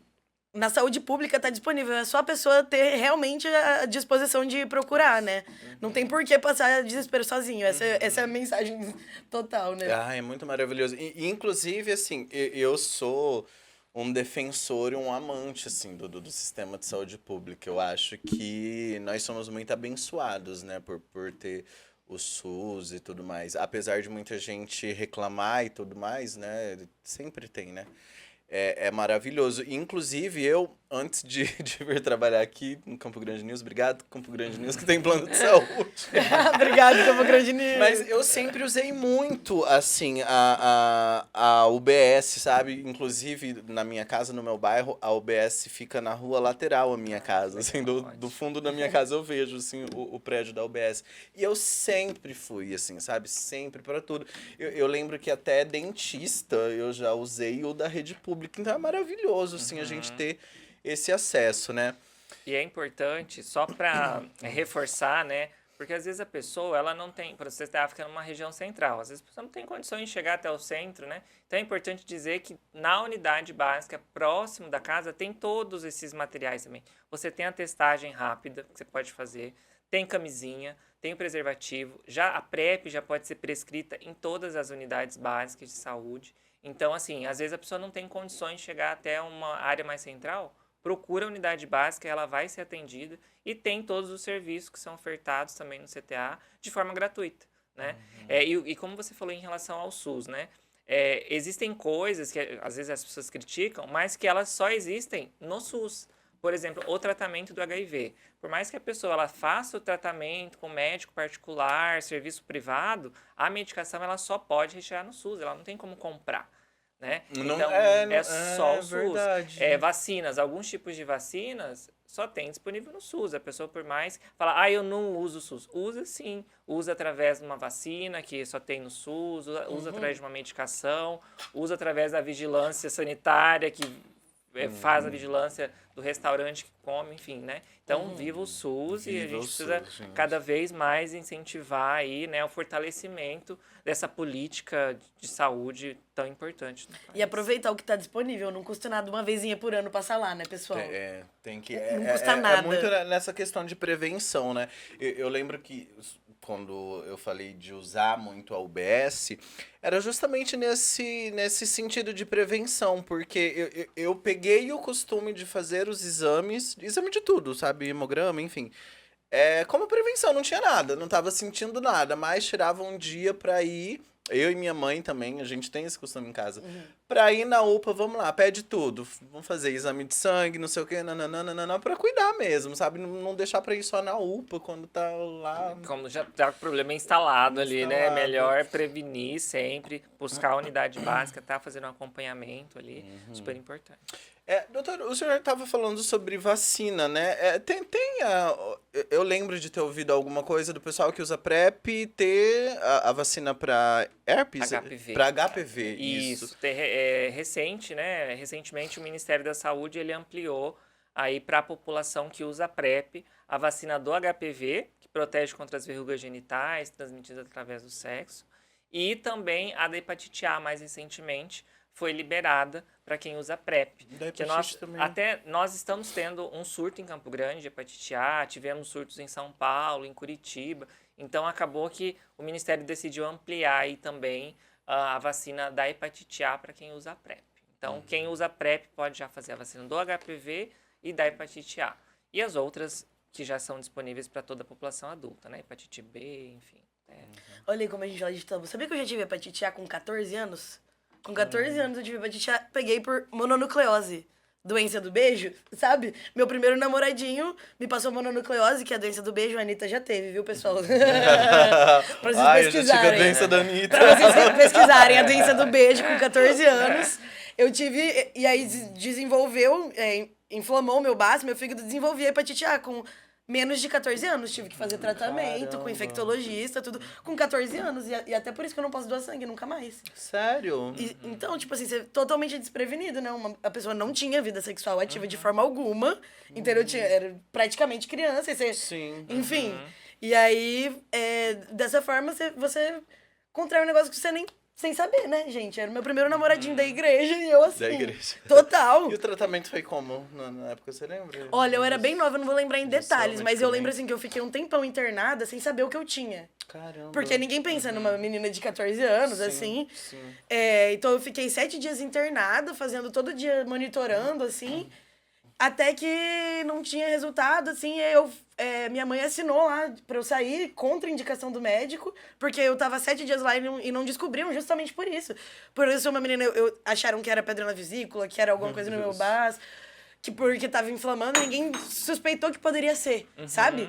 na saúde pública tá disponível, é só a pessoa ter realmente a disposição de procurar, né? Não tem por que passar desespero sozinho, essa é a mensagem total, né? É muito maravilhoso. E, inclusive, assim, eu sou um defensor e um amante, assim, do sistema de saúde pública. Eu acho que nós somos muito abençoados, né, por ter o SUS e tudo mais. Apesar de muita gente reclamar e tudo mais, né, sempre tem, né? é maravilhoso. E, inclusive, eu, antes de vir trabalhar aqui no Campo Grande News, obrigado, Campo Grande News, que tem plano de saúde. Obrigado, Campo Grande News. Mas eu sempre usei muito, assim, a UBS, sabe? Inclusive, na minha casa, no meu bairro, a UBS fica na rua lateral à minha casa. Assim, do fundo da minha casa eu vejo, assim, o prédio da UBS. E eu sempre fui, assim, sabe? Sempre para tudo. Eu lembro que até dentista eu já usei o da rede pública. Então é maravilhoso, assim, a gente ter esse acesso, né? E é importante, só para reforçar, né? Porque às vezes a pessoa, ela não tem, por você está ficando numa região central, às vezes a pessoa não tem condições de chegar até o centro, né? Então é importante dizer que na unidade básica, próximo da casa, tem todos esses materiais também. Você tem a testagem rápida, que você pode fazer, tem camisinha, tem o preservativo, já a PrEP já pode ser prescrita em todas as unidades básicas de saúde. Então, assim, às vezes a pessoa não tem condições de chegar até uma área mais central, procura a unidade básica, ela vai ser atendida e tem todos os serviços que são ofertados também no CTA de forma gratuita, né? E como você falou em relação ao SUS, né? Existem coisas que às vezes as pessoas criticam, mas que elas só existem no SUS. Por exemplo, o tratamento do HIV. Por mais que a pessoa ela faça o tratamento com médico particular, serviço privado, a medicação ela só pode retirar no SUS, ela não tem como comprar. Né? Não, Então, só o SUS. Verdade. Vacinas, alguns tipos de vacinas só tem disponível no SUS. A pessoa, por mais fala, eu não uso o SUS. Usa sim. Usa através de uma vacina que só tem no SUS, usa através de uma medicação, usa através da vigilância sanitária que faz a vigilância do restaurante que come, enfim, né? Então, viva o SUS e a gente precisa cada vez mais incentivar aí, né, o fortalecimento dessa política de saúde tão importante. E aproveitar o que está disponível, não custa nada uma vezinha por ano passar lá, né, pessoal? Tem que... Não custa nada. É muito nessa questão de prevenção, né? Eu lembro que quando eu falei de usar muito a UBS, era justamente nesse sentido de prevenção, porque eu peguei o costume de fazer os exame de tudo, sabe? Hemograma, enfim. Como prevenção, não tinha nada, não tava sentindo nada, mas tirava um dia pra ir, eu e minha mãe também, a gente tem esse costume em casa, pra ir na UPA, vamos lá, pede tudo, vamos fazer exame de sangue, não sei o que, nananana, pra cuidar mesmo, sabe? Não deixar pra ir só na UPA quando tá lá. Como já tá com o problema instalado ali, né? Melhor prevenir sempre, buscar a unidade básica, tá fazendo um acompanhamento ali, super importante. Doutor, o senhor estava falando sobre vacina, né? Eu lembro de ter ouvido alguma coisa do pessoal que usa PrEP ter a vacina para herpes? HPV. Para HPV, isso. Recente, né? Recentemente o Ministério da Saúde ele ampliou aí para a população que usa PrEP a vacina do HPV, que protege contra as verrugas genitais transmitidas através do sexo, e também a da hepatite A, mais recentemente, foi liberada para quem usa PrEP. Que nós estamos tendo um surto em Campo Grande de hepatite A, tivemos surtos em São Paulo, em Curitiba. Então, acabou que o Ministério decidiu ampliar aí também a vacina da hepatite A para quem usa PrEP. Então, quem usa PrEP pode já fazer a vacina do HPV e da hepatite A. E as outras que já são disponíveis para toda a população adulta, né? Hepatite B, enfim. Olha aí como a gente já estamos. Sabia que eu já tive hepatite A com 14 anos? Com 14 anos eu tive hepatite A, peguei por mononucleose. Doença do beijo, sabe? Meu primeiro namoradinho me passou mononucleose, que é a doença do beijo, a Anitta já teve, viu, pessoal? Pra vocês pesquisarem. Eu já tive a doença da Anitta. Pra vocês pesquisarem a doença do beijo com 14 anos. Eu tive, e aí desenvolveu, inflamou meu baço, meu fígado desenvolvia hepatite A com menos de 14 anos. Tive que fazer tratamento com infectologista, tudo, com 14 anos. E até por isso que eu não posso doar sangue nunca mais. Sério? Então, tipo assim, você é totalmente desprevenido, né? A pessoa não tinha vida sexual ativa de forma alguma, entendeu? Era praticamente criança. E você, Sim. Enfim. E aí, dessa forma, você contrai um negócio que você nem... Sem saber, né, gente? Era o meu primeiro namoradinho da igreja e eu assim. Da igreja. Total. E o tratamento foi como na época, você lembra? Olha, eu era bem nova, eu não vou lembrar em detalhes, mas eu lembro assim que eu fiquei um tempão internada sem saber o que eu tinha. Caramba. Porque ninguém pensa numa menina de 14 anos, assim. Sim. Então eu fiquei 7 dias internada, fazendo todo dia, monitorando, assim. Até que não tinha resultado, assim, minha mãe assinou lá pra eu sair contra a indicação do médico, porque eu tava 7 dias lá e não descobriam justamente por isso. Por eu ser uma menina, acharam que era pedra na vesícula, que era alguma coisa no meu Deus. baço, que porque tava inflamando, ninguém suspeitou que poderia ser, sabe?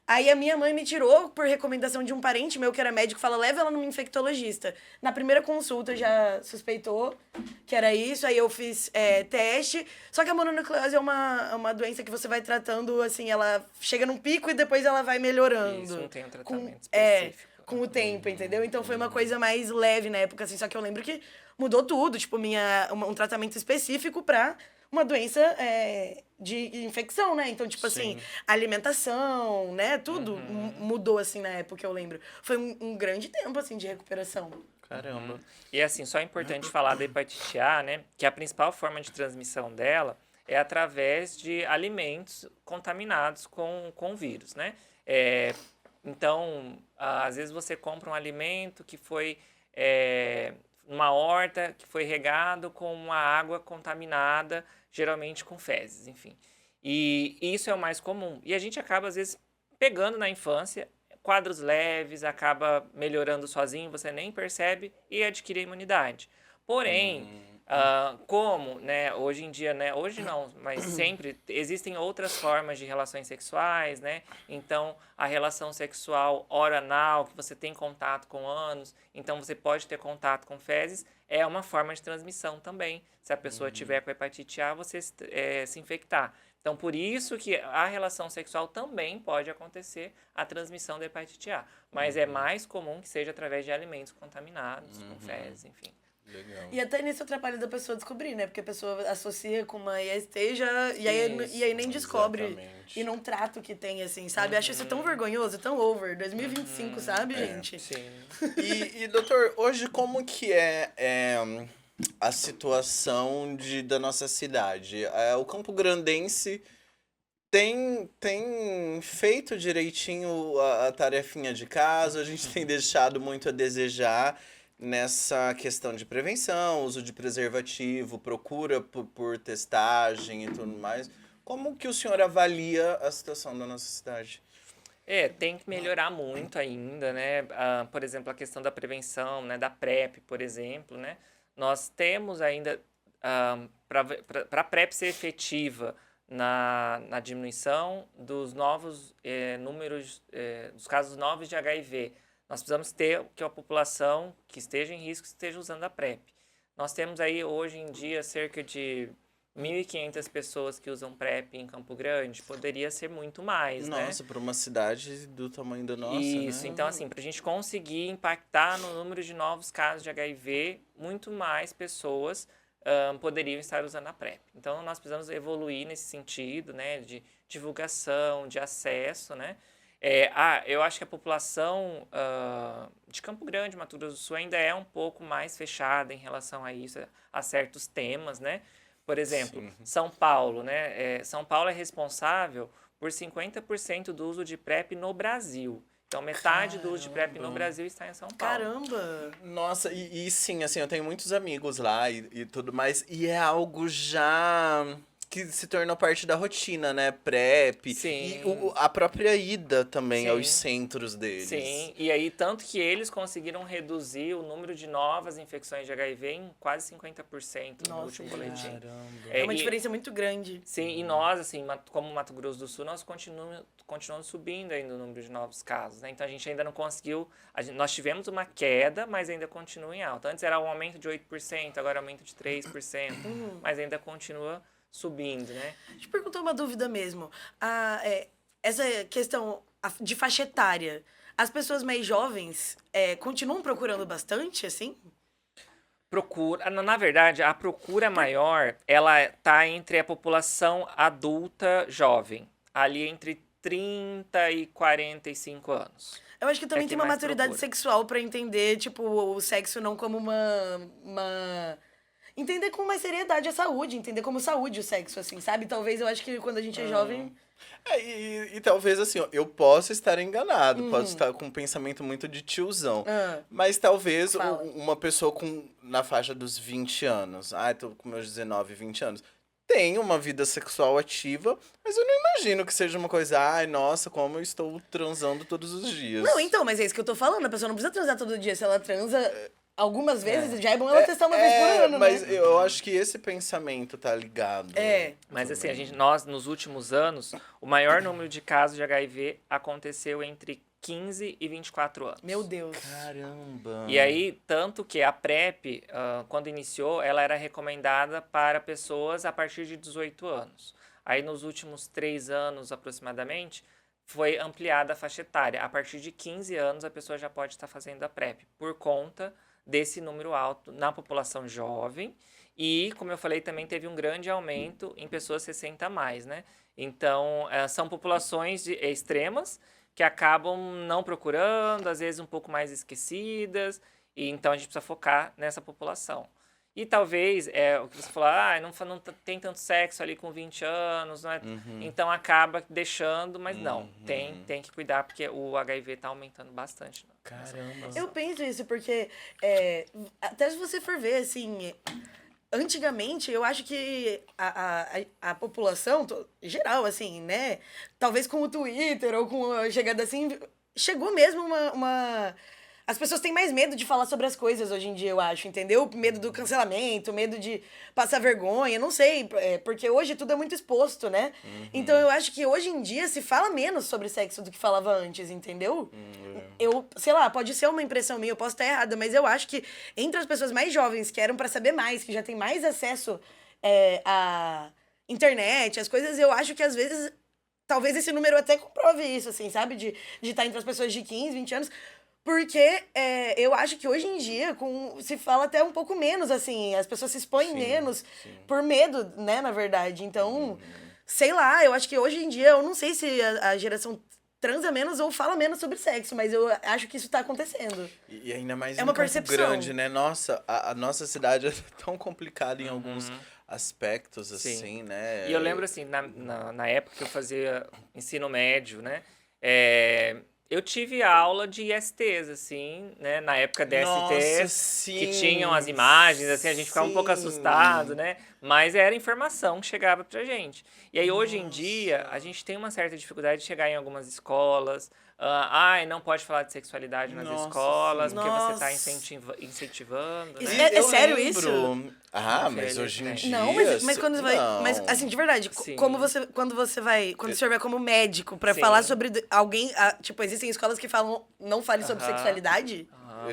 Aí a minha mãe me tirou por recomendação de um parente meu que era médico, fala, leva ela numa infectologista. Na primeira consulta já suspeitou que era isso, aí eu fiz teste. Só que a mononucleose é uma doença que você vai tratando, assim, ela chega num pico e depois ela vai melhorando. Isso, não tem um com, tratamento específico. com o tempo, entendeu? Então foi uma coisa mais leve na época, assim, só que eu lembro que mudou tudo, tipo, um tratamento específico pra uma doença de infecção, né? Então, tipo assim, alimentação, né? Tudo mudou, assim, na época, eu lembro. Foi um grande tempo, assim, de recuperação. Caramba. E assim, só é importante falar da hepatite A, né? Que a principal forma de transmissão dela é através de alimentos contaminados com vírus, né? Então, às vezes você compra um alimento que foi numa horta, que foi regado com uma água contaminada, geralmente com fezes, enfim. E isso é o mais comum. E a gente acaba, às vezes, pegando na infância quadros leves, acaba melhorando sozinho, você nem percebe e adquire a imunidade. Porém, como, né, hoje em dia, né, hoje não, mas sempre existem outras formas de relações sexuais, né? Então, a relação sexual oral, que você tem contato com ânus, então você pode ter contato com fezes, é uma forma de transmissão também. Se a pessoa tiver com hepatite A, você se infectar. Então, por isso que a relação sexual também pode acontecer a transmissão da hepatite A. Mas é mais comum que seja através de alimentos contaminados, com fezes, enfim. Legal. E até nisso atrapalha da pessoa descobrir, né? Porque a pessoa associa com uma IST e aí nem descobre. Exatamente. E não trata o que tem, assim, sabe? Acho isso tão vergonhoso, tão over. 2025, sabe, gente? Sim. E, doutor, hoje como que é a situação da nossa cidade? O Campo Grandense tem feito direitinho a tarefinha de casa, a gente tem deixado muito a desejar nessa questão de prevenção, uso de preservativo, procura por testagem e tudo mais. Como que o senhor avalia a situação da nossa cidade? Tem que melhorar muito ainda, né? Por exemplo, a questão da prevenção, né? Da PrEP, por exemplo, né? Nós temos ainda, para a PrEP ser efetiva na diminuição dos novos números, dos casos novos de HIV, nós precisamos ter que a população que esteja em risco esteja usando a PrEP. Nós temos aí, hoje em dia, cerca de 1.500 pessoas que usam PrEP em Campo Grande, poderia ser muito mais, né? Nossa, para uma cidade do tamanho da nossa, Isso, né? então assim, para a gente conseguir impactar no número de novos casos de HIV, muito mais pessoas poderiam estar usando a PrEP. Então, nós precisamos evoluir nesse sentido, né, de divulgação, de acesso, né? Eu acho que a população de Campo Grande, Mato Grosso do Sul, ainda é um pouco mais fechada em relação a isso, a certos temas, né? Por exemplo, Sim. São Paulo, né? São Paulo é responsável por 50% do uso de PrEP no Brasil. Então, metade do uso de PrEP no Brasil está em São Paulo. Caramba! Nossa, e sim, assim, eu tenho muitos amigos lá e tudo mais, e é algo já que se tornou parte da rotina, né? PrEP. Sim. E a própria ida também Sim. aos centros deles. Sim, e aí tanto que eles conseguiram reduzir o número de novas infecções de HIV em quase 50% no Nossa, último boletim. Caramba. É uma diferença muito grande. Sim, e nós, assim, como Mato Grosso do Sul, nós continuamos subindo ainda o número de novos casos, né? Então a gente ainda não conseguiu, nós tivemos uma queda, mas ainda continua em alta. Antes era um aumento de 8%, agora aumento de 3%, mas ainda continua subindo, né? Deixa eu perguntar uma dúvida mesmo. Essa questão de faixa etária, as pessoas mais jovens continuam procurando bastante, assim? Na verdade, a procura maior, ela está entre a população adulta jovem, ali entre 30 e 45 anos. Eu acho que também que tem uma mais maturidade procura. sexual pra entender, tipo, o sexo não como uma... Entender com mais seriedade a saúde, entender como saúde o sexo, assim, sabe? Talvez eu acho que quando a gente é jovem... E talvez assim, ó, eu possa estar enganado, posso estar com um pensamento muito de tiozão. Mas talvez Fala. uma pessoa na faixa dos 20 anos, tô com meus 19, 20 anos, tem uma vida sexual ativa, mas eu não imagino que seja uma coisa, ai, nossa, como eu estou transando todos os dias. Não, então, mas é isso que eu tô falando. A pessoa não precisa transar todo dia. Se ela transa algumas vezes, já é bom ela testar uma vez por ano, mas né? eu acho que esse pensamento tá ligado. Mas assim, nós, nos últimos anos, o maior número de casos de HIV aconteceu entre 15 e 24 anos. Meu Deus. Caramba. E aí, tanto que a PrEP, quando iniciou, ela era recomendada para pessoas a partir de 18 anos. Aí, nos últimos 3 anos, aproximadamente, foi ampliada a faixa etária. A partir de 15 anos, a pessoa já pode estar fazendo a PrEP, por conta desse número alto na população jovem. E, como eu falei, também teve um grande aumento em pessoas 60 a mais, né? Então, são populações extremas que acabam não procurando, às vezes um pouco mais esquecidas, e então a gente precisa focar nessa população. E talvez, o que você falou, não tem tanto sexo ali com 20 anos, não é? Então acaba deixando, mas não, tem que cuidar, porque o HIV está aumentando bastante. Caramba. Eu penso isso porque, até se você for ver, assim, antigamente, eu acho que a população geral, assim, né? Talvez com o Twitter ou com a chegada assim, chegou mesmo uma... As pessoas têm mais medo de falar sobre as coisas hoje em dia, eu acho, entendeu? Medo do cancelamento, medo de passar vergonha, não sei, porque hoje tudo é muito exposto, né? Então eu acho que hoje em dia se fala menos sobre sexo do que falava antes, entendeu? Eu, sei lá, pode ser uma impressão minha, eu posso estar errada, mas eu acho que entre as pessoas mais jovens que eram pra saber mais, que já tem mais acesso à internet, as coisas, eu acho que às vezes, talvez esse número até comprove isso, assim, sabe? De estar entre as pessoas de 15, 20 anos. Porque eu acho que hoje em dia se fala até um pouco menos, assim, as pessoas se expõem menos por medo, né, na verdade. Então, sei lá, eu acho que hoje em dia, eu não sei se a geração transa menos ou fala menos sobre sexo, mas eu acho que isso tá acontecendo. E ainda mais É em uma Campo percepção. Grande, né? Nossa, a nossa cidade é tão complicada em alguns aspectos, Sim. assim, né? E eu lembro, assim, na época que eu fazia ensino médio, né? Eu tive aula de ISTs, assim, né? Na época DSTs, Nossa, sim, que tinham as imagens, assim, a gente ficava um pouco assustado, né? Mas era informação que chegava pra gente. E aí, hoje em dia, a gente tem uma certa dificuldade de chegar em algumas escolas. Não pode falar de sexualidade nas escolas, porque você está incentivando, Isso né? é sério isso? Mas hoje em dia... Não, mas quando vai. Mas assim, de verdade, Sim. quando você vai. Quando o senhor vai como médico pra Sim. falar sobre alguém. Tipo, existem escolas que falam. Não fale sobre sexualidade?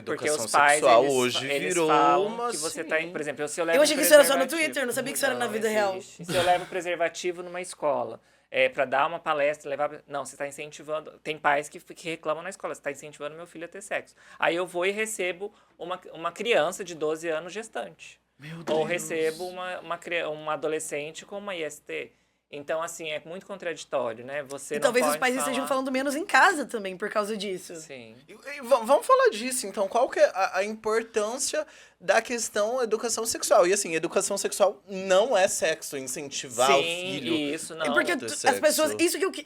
Porque Educação os pais, sexual eles hoje eles virou falam uma, que você assim, tá, por exemplo, se eu levo Eu achei que isso era só no preservativo- Twitter, não sabia que isso era na vida real. existe. Se eu levo preservativo numa escola, para dar uma palestra, não, você está incentivando. Tem pais que reclamam na escola, você está incentivando meu filho a ter sexo. Aí eu vou e recebo uma criança de 12 anos gestante. Meu Ou Deus. recebo uma adolescente com uma IST. Então, assim, é muito contraditório, né? Você E não talvez os pode pais falar... estejam falando menos em casa também por causa disso. Sim. E vamos falar disso, então. Qual que é a importância da questão educação sexual? E assim, educação sexual não é sexo, incentivar o filho. Isso não. É porque ter as sexo. pessoas.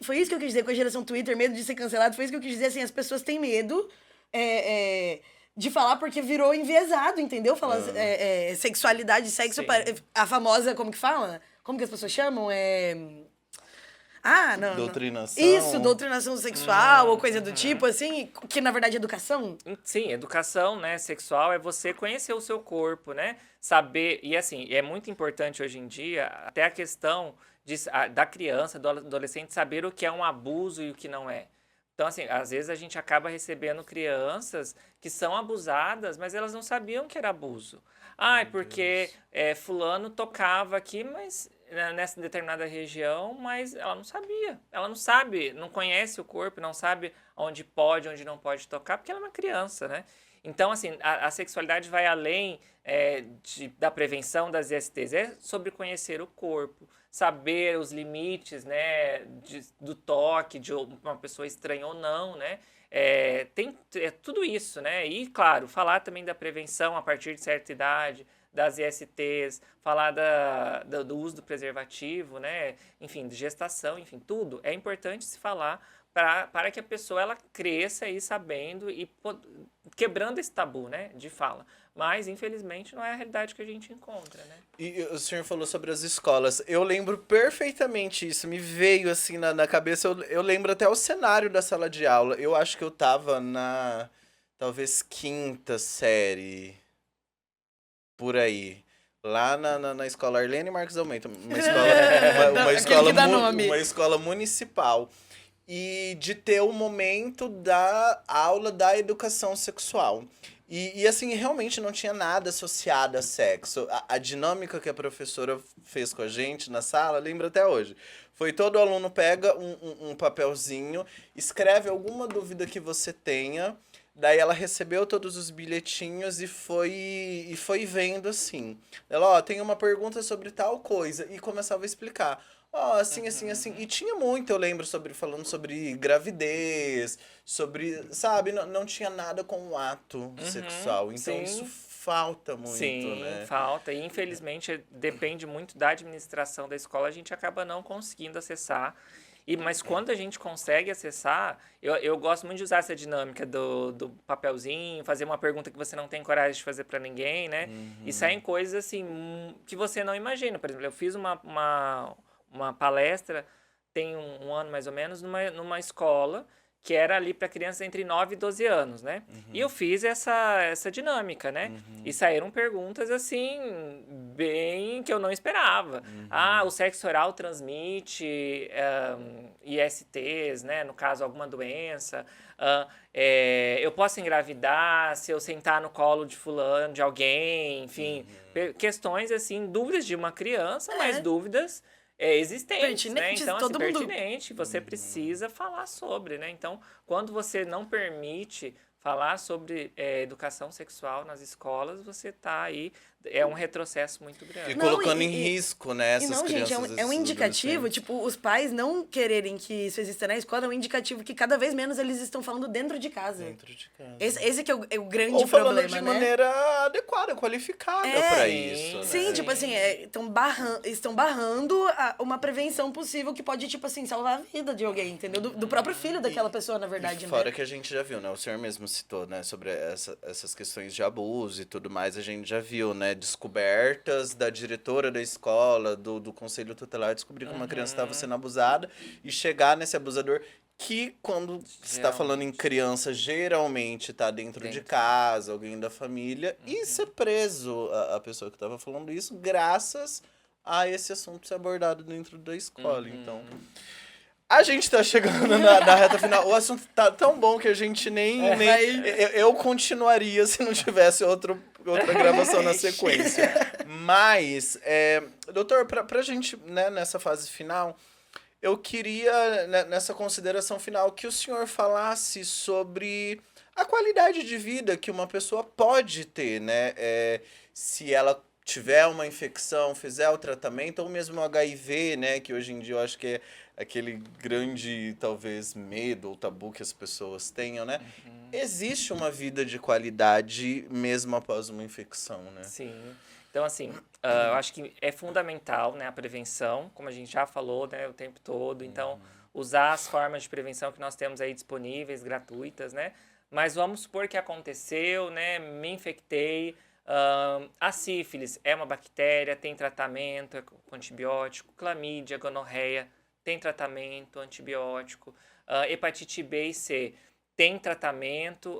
Foi isso que eu quis dizer com a geração Twitter, medo de ser cancelado. Foi isso que eu quis dizer, assim, as pessoas têm medo de falar porque virou enviesado, entendeu? Falar sexualidade, sexo, Sim. a famosa, como que fala? Como que as pessoas chamam? Não. Doutrinação. Isso, doutrinação sexual ou coisa do tipo, assim, que na verdade é educação. Sim, educação, né, sexual é você conhecer o seu corpo, né? Saber, e assim, é muito importante hoje em dia, até a questão da criança, do adolescente, saber o que é um abuso e o que não é. Então, assim, às vezes a gente acaba recebendo crianças que são abusadas, mas elas não sabiam que era abuso. Porque fulano tocava aqui, mas nessa determinada região, mas ela não sabia. Ela não sabe, não conhece o corpo, não sabe onde pode, onde não pode tocar, porque ela é uma criança, né? Então, assim, a sexualidade vai além da prevenção das ISTs, é sobre conhecer o corpo, saber os limites, né, do toque, de uma pessoa estranha ou não, né? Tem tudo isso, né? E, claro, falar também da prevenção a partir de certa idade, das ISTs, falar do uso do preservativo, né? Enfim, de gestação, enfim, tudo. É importante se falar para que a pessoa ela cresça aí sabendo e quebrando esse tabu, né, de fala. Mas, infelizmente, não é a realidade que a gente encontra, né? E o senhor falou sobre as escolas. Eu lembro perfeitamente isso. Me veio assim na cabeça. Eu lembro até o cenário da sala de aula. Eu acho que eu tava na talvez quinta série, por aí. Lá na escola Arlene Marques Almeida. Uma escola, uma escola municipal. E de ter o momento da aula da educação sexual. E assim, realmente não tinha nada associado a sexo. A dinâmica que a professora fez com a gente na sala, lembro até hoje. Foi todo aluno pega um papelzinho, escreve alguma dúvida que você tenha, daí ela recebeu todos os bilhetinhos e foi vendo assim. Ela, ó, tem uma pergunta sobre tal coisa, e começava a explicar. Ó, assim, assim, assim. E tinha muito, eu lembro, falando sobre gravidez, sobre, sabe, não tinha nada com o ato sexual. Então sim. isso falta muito, Sim, né? falta. E infelizmente depende muito da administração da escola, a gente acaba não conseguindo acessar. Mas quando a gente consegue acessar, eu gosto muito de usar essa dinâmica do papelzinho, fazer uma pergunta que você não tem coragem de fazer para ninguém, né? E saem coisas assim que você não imagina. Por exemplo, eu fiz uma palestra, tem um ano mais ou menos, numa escola que era ali para crianças entre 9 e 12 anos, né? E eu fiz essa dinâmica, né? E saíram perguntas, assim, bem que eu não esperava. Ah, o sexo oral transmite ISTs, né? No caso, alguma doença. Eu posso engravidar se eu sentar no colo de fulano, de alguém, enfim. Questões, assim, dúvidas de uma criança, mas dúvidas existentes, né? Então, assim, pertinente, você precisa falar sobre, né? Então, quando você não permite falar sobre educação sexual nas escolas, você tá aí, é um retrocesso muito grande. E colocando em risco, né, essas crianças. Gente, é um indicativo, tipo, os pais não quererem que isso exista na escola é um indicativo que cada vez menos eles estão falando dentro de casa. Dentro de casa. Esse que é o grande Ou falando problema, de né? maneira adequada, qualificada pra isso, Sim, né? tipo assim, estão barrando uma prevenção possível que pode, tipo assim, salvar a vida de alguém, entendeu? Do próprio filho daquela pessoa, na verdade, Fora né? que a gente já viu, né? O senhor mesmo citou, né? Sobre essas questões de abuso e tudo mais, a gente já viu, né? Descobertas da diretora da escola, do conselho tutelar, descobrir que uma criança estava sendo abusada e chegar nesse abusador que, quando você tá falando em criança, geralmente tá dentro de casa, alguém da família, e ser preso a pessoa que estava falando isso, graças a esse assunto ser abordado dentro da escola. Então, a gente tá chegando na reta final. O assunto tá tão bom que a gente nem eu continuaria se não tivesse outra gravação na sequência. Mas, doutor, pra gente, né, nessa fase final, eu queria, nessa consideração final, que o senhor falasse sobre a qualidade de vida que uma pessoa pode ter, né? Se ela tiver uma infecção, fizer o tratamento, ou mesmo o HIV, né? Que hoje em dia eu acho que é aquele grande, talvez, medo ou tabu que as pessoas tenham, né? Existe uma vida de qualidade mesmo após uma infecção, né? Sim. Então, assim, eu acho que é fundamental, né, a prevenção, como a gente já falou, né, o tempo todo. Então, usar as formas de prevenção que nós temos aí disponíveis, gratuitas, né? Mas vamos supor que aconteceu, né, me infectei. A sífilis é uma bactéria, tem tratamento com antibiótico. Clamídia, gonorreia, tem tratamento, antibiótico. Hepatite B e C tem tratamento,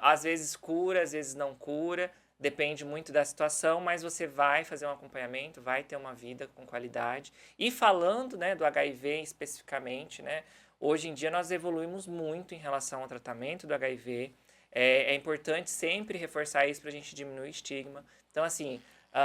às vezes cura, às vezes não cura. Depende muito da situação, mas você vai fazer um acompanhamento, vai ter uma vida com qualidade. E falando, né, do HIV especificamente, né, hoje em dia nós evoluímos muito em relação ao tratamento do HIV. É importante sempre reforçar isso para a gente diminuir o estigma. Então, assim,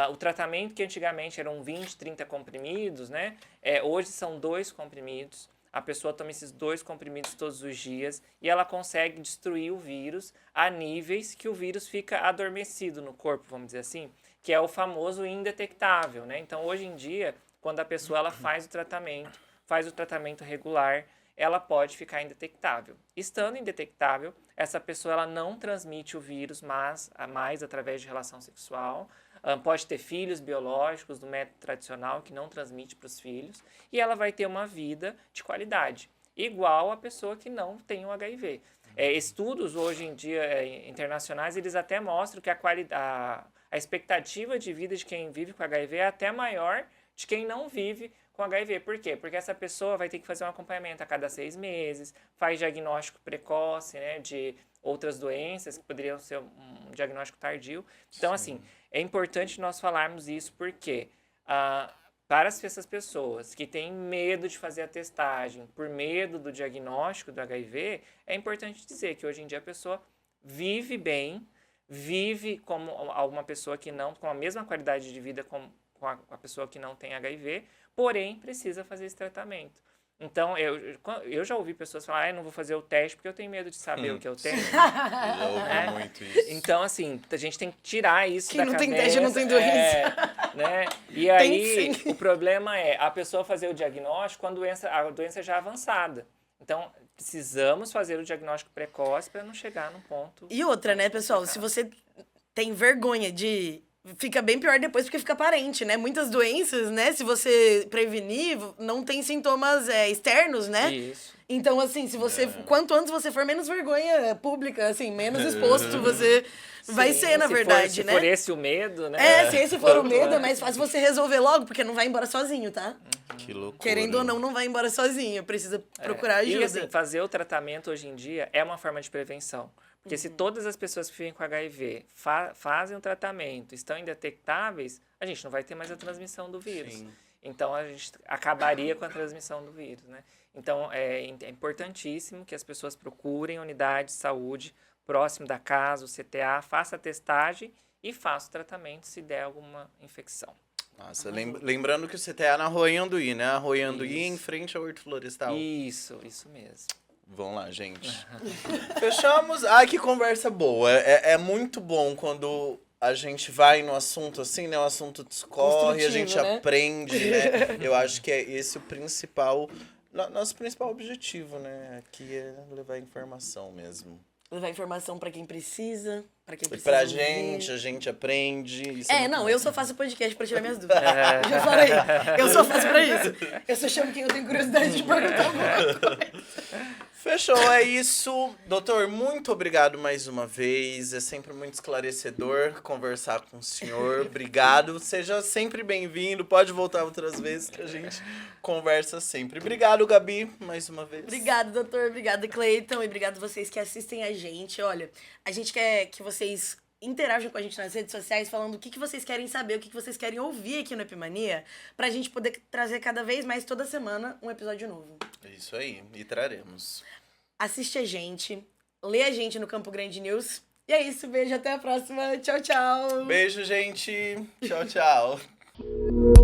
o tratamento que antigamente eram 20, 30 comprimidos, né, hoje são 2 comprimidos. A pessoa toma esses 2 comprimidos todos os dias e ela consegue destruir o vírus a níveis que o vírus fica adormecido no corpo, vamos dizer assim, que é o famoso indetectável, né? Então, hoje em dia, quando a pessoa ela faz o tratamento regular, ela pode ficar indetectável. Estando indetectável, essa pessoa ela não transmite o vírus mais através de relação sexual. pode ter filhos biológicos do método tradicional que não transmite para os filhos, e ela vai ter uma vida de qualidade, igual a pessoa que não tem o HIV. Estudos hoje em dia internacionais, eles até mostram que a expectativa de vida de quem vive com HIV é até maior de quem não vive com HIV. Por quê? Porque essa pessoa vai ter que fazer um acompanhamento a cada 6 meses, faz diagnóstico precoce, né, de outras doenças que poderiam ser um diagnóstico tardio. Então, assim, é importante nós falarmos isso porque para essas pessoas que têm medo de fazer a testagem por medo do diagnóstico do HIV, é importante dizer que hoje em dia a pessoa vive bem, vive como uma pessoa que não, com a mesma qualidade de vida com a pessoa que não tem HIV, porém precisa fazer esse tratamento. Então, eu já ouvi pessoas falar, eu não vou fazer o teste porque eu tenho medo de saber o que eu tenho. Eu já ouvi muito isso. Então, assim, a gente tem que tirar isso da cabeça. Quem não tem teste não tem doença. Né? E aí, o problema é a pessoa fazer o diagnóstico quando a doença já é avançada. Então, precisamos fazer o diagnóstico precoce para não chegar num ponto... E outra, né, pessoal? Se você tem vergonha de... Fica bem pior depois porque fica aparente, né? Muitas doenças, né? Se você prevenir, não tem sintomas externos, né? Isso. Então, assim, se você... Quanto antes você for, menos vergonha pública, assim, menos exposto você vai ser, na verdade, né? Se for esse o medo, né? Se esse for o medo, é mais fácil você resolver logo, porque não vai embora sozinho, tá? Que loucura. Querendo ou não vai embora sozinho. Precisa procurar ajuda. E, assim, fazer o tratamento hoje em dia é uma forma de prevenção. Porque se todas as pessoas que vivem com HIV fazem o tratamento, estão indetectáveis, a gente não vai ter mais a transmissão do vírus. Sim. Então, a gente acabaria com a transmissão do vírus, né? Então, é importantíssimo que as pessoas procurem unidade de saúde próximo da casa, o CTA, faça a testagem e faça o tratamento se der alguma infecção. Nossa, lembrando que o CTA é na Rua Anduí, né? A Rua Anduí em frente ao Horto Florestal. Isso mesmo. Vamos lá, gente. Fechamos. Ai, que conversa boa. É muito bom quando a gente vai no assunto assim, né? O assunto discorre, a gente aprende, né? Eu acho que é esse o principal... Nosso principal objetivo, né? Aqui é levar informação mesmo. Levar informação pra quem precisa, pra quem precisa. E pra ouvir. a gente aprende. Isso eu só faço podcast pra tirar minhas dúvidas. Eu já falei. Eu só faço pra isso. Eu só chamo quem eu tenho curiosidade de perguntar alguma coisa. Fechou, é isso. Doutor, muito obrigado mais uma vez. É sempre muito esclarecedor conversar com o senhor. Obrigado. Seja sempre bem-vindo. Pode voltar outras vezes que a gente conversa sempre. Obrigado, Gabi, mais uma vez. Obrigado, doutor. Obrigado, Cleiton. E obrigado vocês que assistem a gente. Olha, a gente quer que vocês interajam com a gente nas redes sociais falando o que vocês querem saber, o que vocês querem ouvir aqui no Epimania, pra gente poder trazer cada vez mais, toda semana, um episódio novo. É isso aí, e traremos. Assiste a gente, lê a gente no Campo Grande News. E é isso, beijo, até a próxima. Tchau, tchau. Beijo, gente. Tchau, tchau.